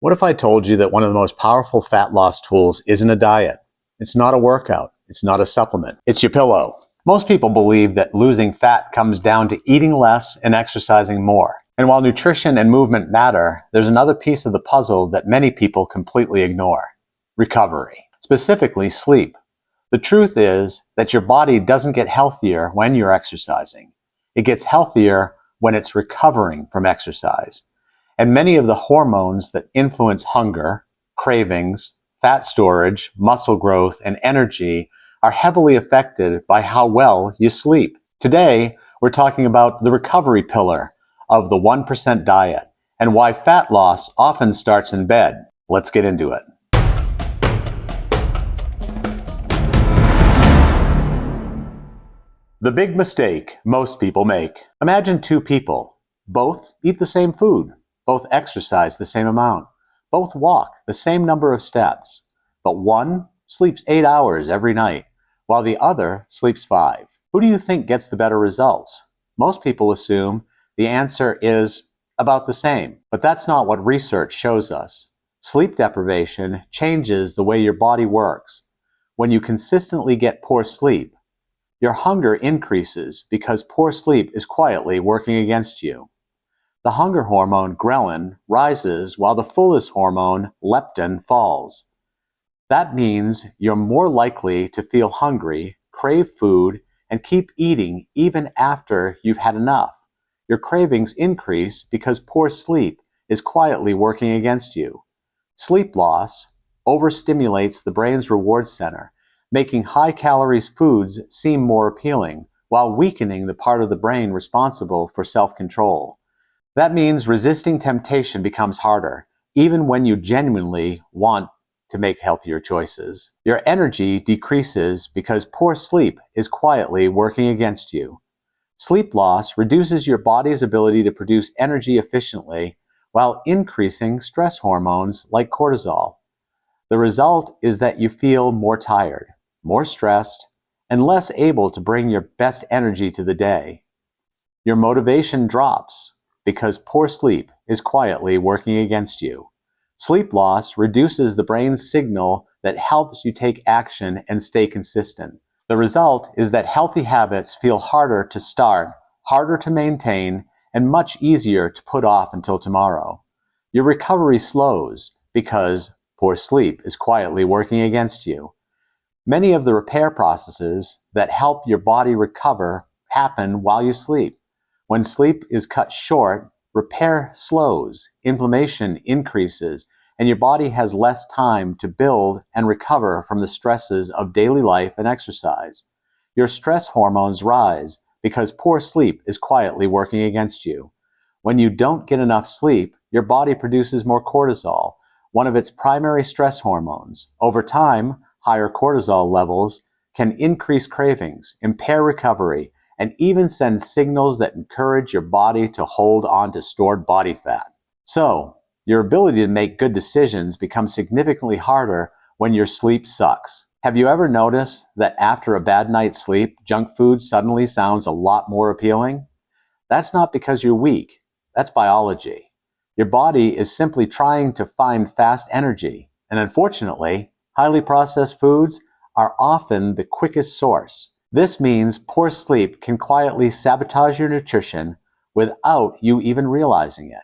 What if I told you that one of the most powerful fat loss tools isn't a diet? It's not a workout. It's not a supplement. It's your pillow. Most people believe that losing fat comes down to eating less and exercising more. And while nutrition and movement matter, there's another piece of the puzzle that many people completely ignore: recovery, specifically sleep. The truth is that your body doesn't get healthier when you're exercising. It gets healthier when it's recovering from exercise. And many of the hormones that influence hunger, cravings, fat storage, muscle growth, and energy are heavily affected by how well you sleep. Today, we're talking about the recovery pillar of the 1% diet and why fat loss often starts in bed. Let's get into it. The big mistake most people make. Imagine two people. Both eat the same food. Both exercise the same amount. Both walk the same number of steps. But one sleeps 8 hours every night, while the other sleeps 5. Who do you think gets the better results? Most people assume the answer is about the same, but that's not what research shows us. Sleep deprivation changes the way your body works. When you consistently get poor sleep, your hunger increases because poor sleep is quietly working against you. The hunger hormone ghrelin rises while the fullness hormone leptin falls. That means you're more likely to feel hungry, crave food, and keep eating even after you've had enough. Your cravings increase because poor sleep is quietly working against you. Sleep loss overstimulates the brain's reward center, making high-calorie foods seem more appealing, while weakening the part of the brain responsible for self-control. That means resisting temptation becomes harder, even when you genuinely want to make healthier choices. Your energy decreases because poor sleep is quietly working against you. Sleep loss reduces your body's ability to produce energy efficiently while increasing stress hormones like cortisol. The result is that you feel more tired, more stressed, and less able to bring your best energy to the day. Your motivation drops because poor sleep is quietly working against you. Sleep loss reduces the brain's signal that helps you take action and stay consistent. The result is that healthy habits feel harder to start, harder to maintain, and much easier to put off until tomorrow. Your recovery slows because poor sleep is quietly working against you. Many of the repair processes that help your body recover happen while you sleep. When sleep is cut short, repair slows, inflammation increases, and your body has less time to build and recover from the stresses of daily life and exercise. Your stress hormones rise because poor sleep is quietly working against you. When you don't get enough sleep, your body produces more cortisol, one of its primary stress hormones. Over time, higher cortisol levels can increase cravings, impair recovery, and even send signals that encourage your body to hold on to stored body fat. So, your ability to make good decisions becomes significantly harder when your sleep sucks. Have you ever noticed that after a bad night's sleep, junk food suddenly sounds a lot more appealing? That's not because you're weak. That's biology. Your body is simply trying to find fast energy, and unfortunately, highly processed foods are often the quickest source. This means poor sleep can quietly sabotage your nutrition without you even realizing it.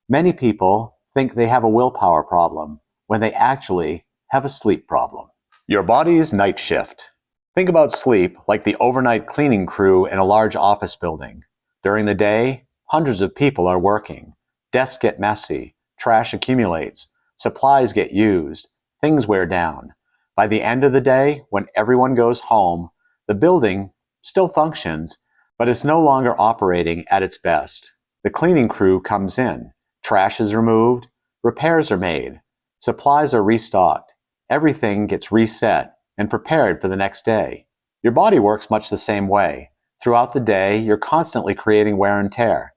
Many people think they have a willpower problem when they actually have a sleep problem. Your body's night shift. Think about sleep like the overnight cleaning crew in a large office building. During the day, hundreds of people are working. Desks get messy, trash accumulates, supplies get used, things wear down. By the end of the day, when everyone goes home, the building still functions, but it's no longer operating at its best. The cleaning crew comes in, trash is removed, repairs are made, supplies are restocked, everything gets reset and prepared for the next day. Your body works much the same way. Throughout the day, you're constantly creating wear and tear.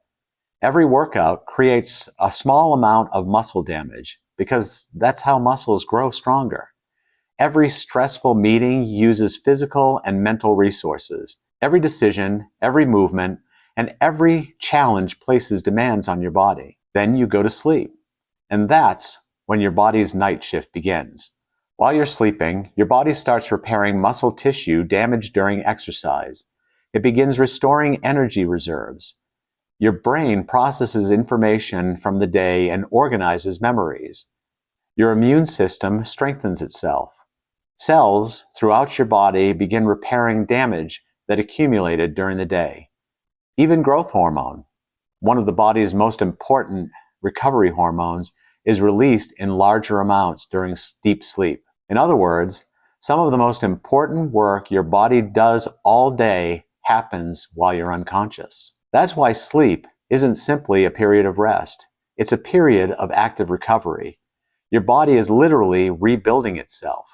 Every workout creates a small amount of muscle damage because that's how muscles grow stronger. Every stressful meeting uses physical and mental resources. Every decision, every movement, and every challenge places demands on your body. Then you go to sleep. And that's when your body's night shift begins. While you're sleeping, your body starts repairing muscle tissue damaged during exercise. It begins restoring energy reserves. Your brain processes information from the day and organizes memories. Your immune system strengthens itself. Cells throughout your body begin repairing damage that accumulated during the day. Even growth hormone, one of the body's most important recovery hormones, is released in larger amounts during deep sleep. In other words, some of the most important work your body does all day happens while you're unconscious. That's why sleep isn't simply a period of rest. It's a period of active recovery. Your body is literally rebuilding itself.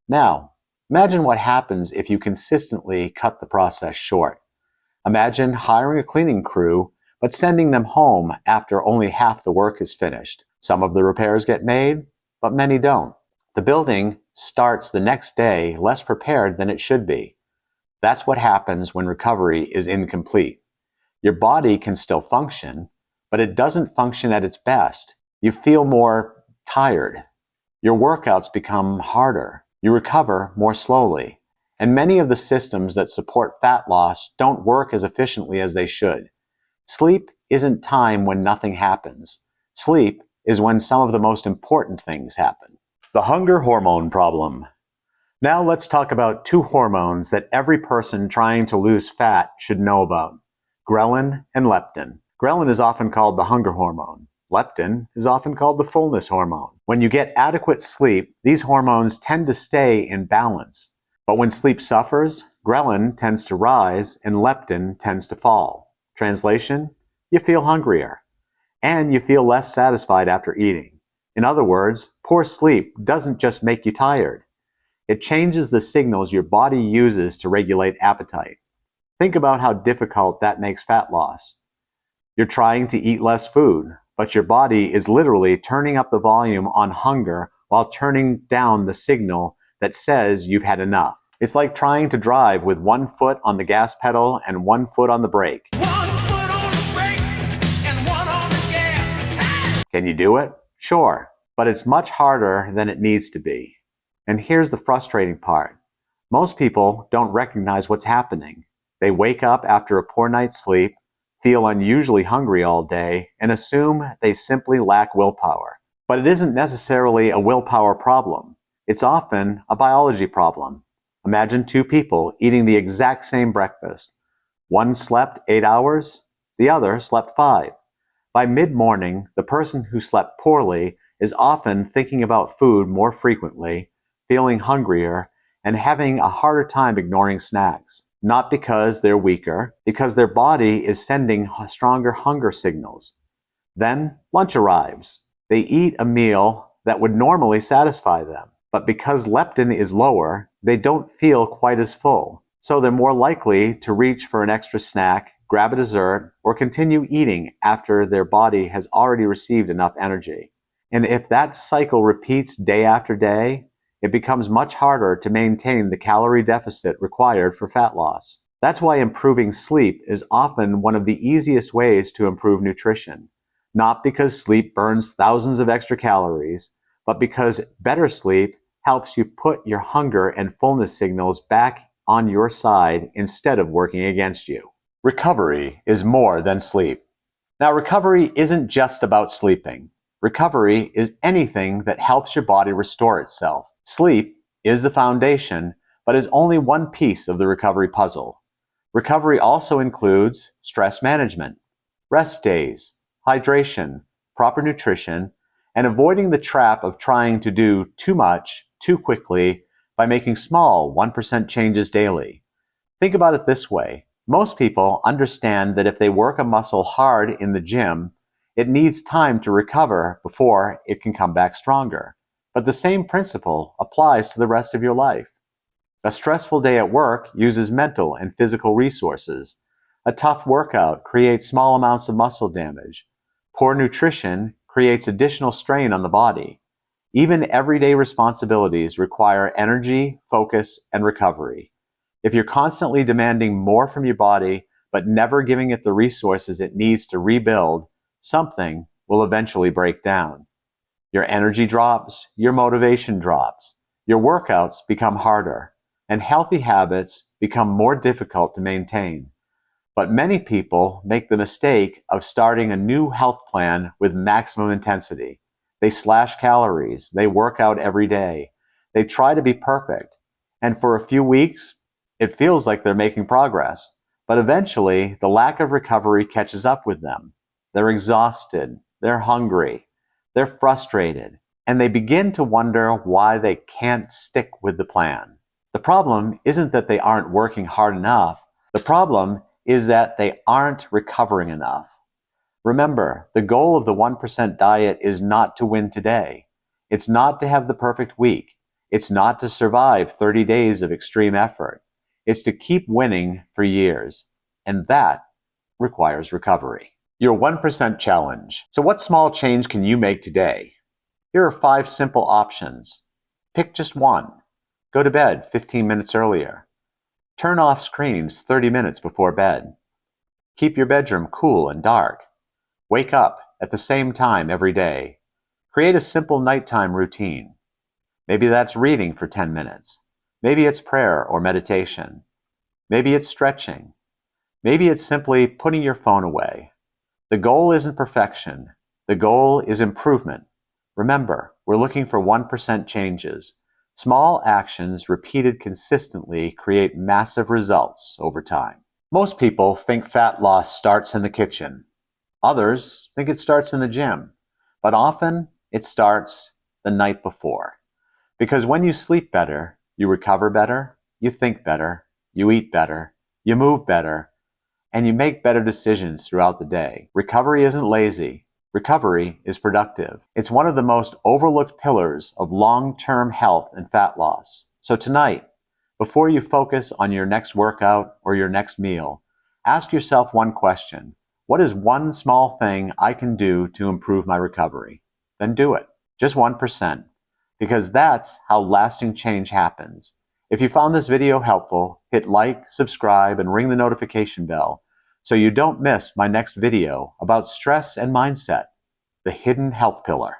Now, imagine what happens if you consistently cut the process short. Imagine hiring a cleaning crew, but sending them home after only half the work is finished. Some of the repairs get made, but many don't. The building starts the next day less prepared than it should be. That's what happens when recovery is incomplete. Your body can still function, but it doesn't function at its best. You feel more tired. Your workouts become harder. You recover more slowly. And many of the systems that support fat loss don't work as efficiently as they should. Sleep isn't time when nothing happens. Sleep is when some of the most important things happen. The hunger hormone problem. Now let's talk about two hormones that every person trying to lose fat should know about: ghrelin and leptin. Ghrelin is often called the hunger hormone. Leptin is often called the fullness hormone. When you get adequate sleep, these hormones tend to stay in balance. But when sleep suffers, ghrelin tends to rise and leptin tends to fall. Translation: you feel hungrier, and you feel less satisfied after eating. In other words, poor sleep doesn't just make you tired. It changes the signals your body uses to regulate appetite. Think about how difficult that makes fat loss. You're trying to eat less food, but your body is literally turning up the volume on hunger while turning down the signal that says you've had enough. It's like trying to drive with one foot on the gas pedal and one foot on the brake. One foot on the brake and one on the gas. Can you do it? Sure, but it's much harder than it needs to be. And here's the frustrating part. Most people don't recognize what's happening. They wake up after a poor night's sleep, feel unusually hungry all day, and assume they simply lack willpower. But it isn't necessarily a willpower problem. It's often a biology problem. Imagine two people eating the exact same breakfast. One slept 8 hours, the other slept 5. By mid-morning, the person who slept poorly is often thinking about food more frequently, feeling hungrier, and having a harder time ignoring snacks. Not because they're weaker, because their body is sending stronger hunger signals. Then lunch arrives. They eat a meal that would normally satisfy them. But because leptin is lower, they don't feel quite as full. So they're more likely to reach for an extra snack, grab a dessert, or continue eating after their body has already received enough energy. And if that cycle repeats day after day, it becomes much harder to maintain the calorie deficit required for fat loss. That's why improving sleep is often one of the easiest ways to improve nutrition. Not because sleep burns thousands of extra calories, but because better sleep helps you put your hunger and fullness signals back on your side instead of working against you. Recovery is more than sleep. Now, recovery isn't just about sleeping. Recovery is anything that helps your body restore itself. Sleep is the foundation, but is only one piece of the recovery puzzle. Recovery also includes stress management, rest days, hydration, proper nutrition, and avoiding the trap of trying to do too much too quickly by making small 1% changes daily. Think about it this way. Most people understand that if they work a muscle hard in the gym, it needs time to recover before it can come back stronger. But the same principle applies to the rest of your life. A stressful day at work uses mental and physical resources. A tough workout creates small amounts of muscle damage. Poor nutrition creates additional strain on the body. Even everyday responsibilities require energy, focus, and recovery. If you're constantly demanding more from your body, but never giving it the resources it needs to rebuild, something will eventually break down. Your energy drops, your motivation drops, your workouts become harder, and healthy habits become more difficult to maintain. But many people make the mistake of starting a new health plan with maximum intensity. They slash calories, they work out every day, they try to be perfect, and for a few weeks, it feels like they're making progress. But eventually, the lack of recovery catches up with them. They're exhausted, they're hungry, they're frustrated, and they begin to wonder why they can't stick with the plan. The problem isn't that they aren't working hard enough. The problem is that they aren't recovering enough. Remember, the goal of the 1% diet is not to win today. It's not to have the perfect week. It's not to survive 30 days of extreme effort. It's to keep winning for years. And that requires recovery. Your 1% challenge. So what small change can you make today? Here are 5 simple options. Pick just one. Go to bed 15 minutes earlier. Turn off screens 30 minutes before bed. Keep your bedroom cool and dark. Wake up at the same time every day. Create a simple nighttime routine. Maybe that's reading for 10 minutes. Maybe it's prayer or meditation. Maybe it's stretching. Maybe it's simply putting your phone away. The goal isn't perfection. The goal is improvement. Remember, we're looking for 1% changes. Small actions repeated consistently create massive results over time. Most people think fat loss starts in the kitchen. Others think it starts in the gym. But often, it starts the night before. Because when you sleep better, you recover better, you think better, you eat better, you move better, and you make better decisions throughout the day. Recovery isn't lazy. Recovery is productive. It's one of the most overlooked pillars of long-term health and fat loss. So tonight, before you focus on your next workout or your next meal, ask yourself one question. What is one small thing I can do to improve my recovery? Then do it. Just 1%. Because that's how lasting change happens. If you found this video helpful, hit like, subscribe, and ring the notification bell so you don't miss my next video about stress and mindset, the hidden health pillar.